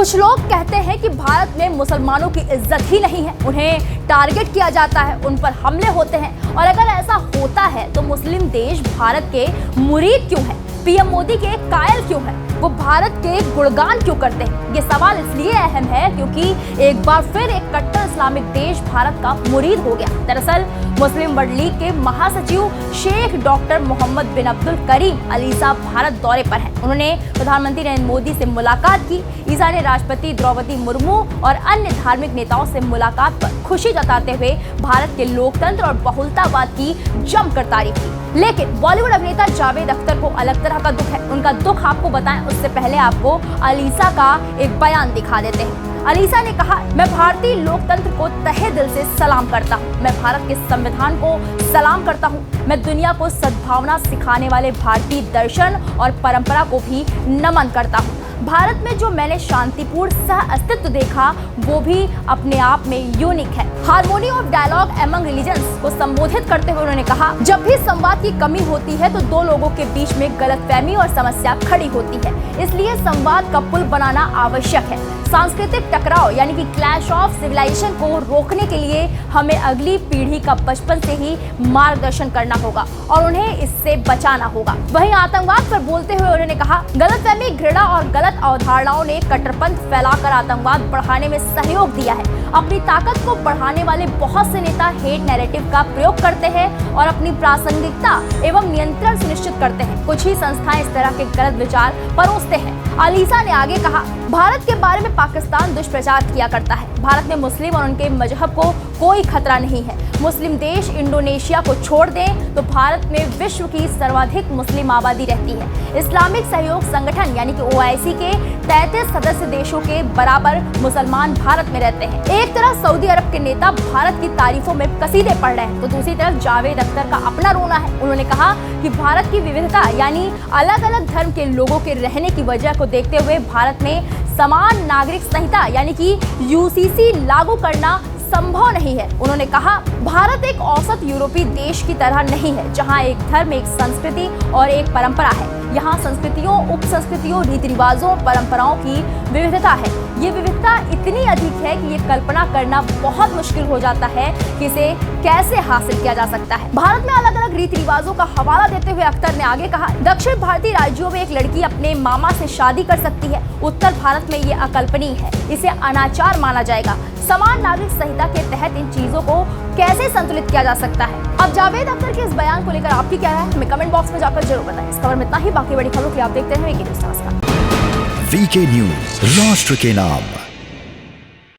कुछ लोग कहते हैं कि भारत में मुसलमानों की इज्जत ही नहीं है, उन्हें टारगेट किया जाता है, उन पर हमले होते हैं और अगर ऐसा होता है तो मुस्लिम देश भारत के मुरीद क्यों है, पीएम मोदी के कायल क्यों है, वो भारत के गुणगान क्यों करते हैं। ये सवाल इसलिए अहम है क्योंकि एक बार फिर एक कट्टर इस्लामिक देश भारत का मुरीद हो गया। दरअसल मुस्लिम वर्ल्ड लीग के महासचिव शेख डॉक्टर मोहम्मद बिन अब्दुल करीम अली साहब भारत दौरे पर हैं। उन्होंने प्रधानमंत्री नरेंद्र मोदी से मुलाकात की। ईरानी राष्ट्रपति द्रौपदी मुर्मू और अन्य धार्मिक नेताओं से मुलाकात पर खुशी जताते हुए भारत के लोकतंत्र और बहुलतावाद की जमकर तारीफ की। लेकिन बॉलीवुड अभिनेता जावेद अख्तर को अलग तरह का दुख है। उनका दुख आपको बताएं उससे पहले आपको अलीसा का एक बयान दिखा देते हैं। अलीसा ने कहा, मैं भारतीय लोकतंत्र को तहे दिल से सलाम करता हूँ, मैं भारत के संविधान को सलाम करता हूँ, मैं दुनिया को सद्भावना सिखाने वाले भारतीय दर्शन और परंपरा को भी नमन करता हूँ। भारत में जो मैंने शांतिपूर्ण सह अस्तित्व देखा वो भी अपने आप में यूनिक है। Harmony of dialogue among religions को संबोधित करते हुए उन्होंने कहा, जब भी संवाद की कमी होती है तो दो लोगों के बीच में गलतफहमी और समस्या खड़ी होती है, इसलिए संवाद का पुल बनाना आवश्यक है। सांस्कृतिक टकराव यानी कि क्लैश ऑफ सिविलाइजेशन को रोकने के लिए हमें अगली पीढ़ी का बचपन से ही मार्गदर्शन करना होगा और उन्हें इससे बचाना होगा। वहीं आतंकवाद पर बोलते हुए उन्होंने कहा, गलतफहमी, घृणा और गलत अवधारणाओं ने कट्टरपंथ फैलाकर आतंकवाद बढ़ाने में सहयोग दिया है। अपनी ताकत को बढ़ाने वाले बहुत से नेता हेट नैरेटिव का प्रयोग करते हैं और अपनी प्रासंगिकता एवं नियंत्रण सुनिश्चित करते हैं। कुछ ही संस्थाएं इस तरह के गलत विचार परोसते हैं। अलीसा ने आगे कहा, भारत के बारे में पाकिस्तान दुष्प्रचार किया करता है। भारत में मुस्लिम और उनके मजहब को कोई खतरा नहीं है। मुस्लिम देश इंडोनेशिया को छोड़ दें तो भारत में विश्व की सर्वाधिक मुस्लिम आबादी रहती है। इस्लामिक सहयोग संगठन यानी कि OIC के 33 सदस्य देशों के बराबर मुसलमान भारत में रहते हैं। एक तरफ सऊदी अरब के नेता भारत की तारीफों में कसीदे पढ़ रहे हैं तो दूसरी तरफ जावेद अख्तर का अपना रोना है। उन्होंने कहा कि भारत की विविधता यानी अलग अलग धर्म के लोगों के रहने की वजह को देखते हुए भारत में समान नागरिक संहिता यानी कि UCC लागू करना संभव नहीं है। उन्होंने कहा, भारत एक औसत यूरोपीय देश की तरह नहीं है जहां एक धर्म, एक संस्कृति और एक परंपरा है। यहाँ संस्कृतियों, उपसंस्कृतियों, रीति रिवाजों, परंपराओं की विविधता है। ये विविधता इतनी अधिक है कि ये कल्पना करना बहुत मुश्किल हो जाता है कि इसे कैसे हासिल किया जा सकता है। भारत में अलग अलग रीति रिवाजों का हवाला देते हुए अख्तर ने आगे कहा, दक्षिण भारतीय राज्यों में एक लड़की अपने मामा से शादी कर सकती है, उत्तर भारत में ये अकल्पनीय है, इसे अनाचार माना जाएगा। समान नागरिक संहिता के तहत इन चीजों को कैसे संतुलित किया जा सकता है। अब जावेद अख्तर के इस बयान को लेकर आपकी क्या राय है, हमें कमेंट बॉक्स में जाकर जरूर बताएं। इस खबर में इतना ही, बाकी बड़ी खबरों के लिए आप देखते हैं वीके न्यूज़। नमस्कार। वीके न्यूज़, राष्ट्र के नाम।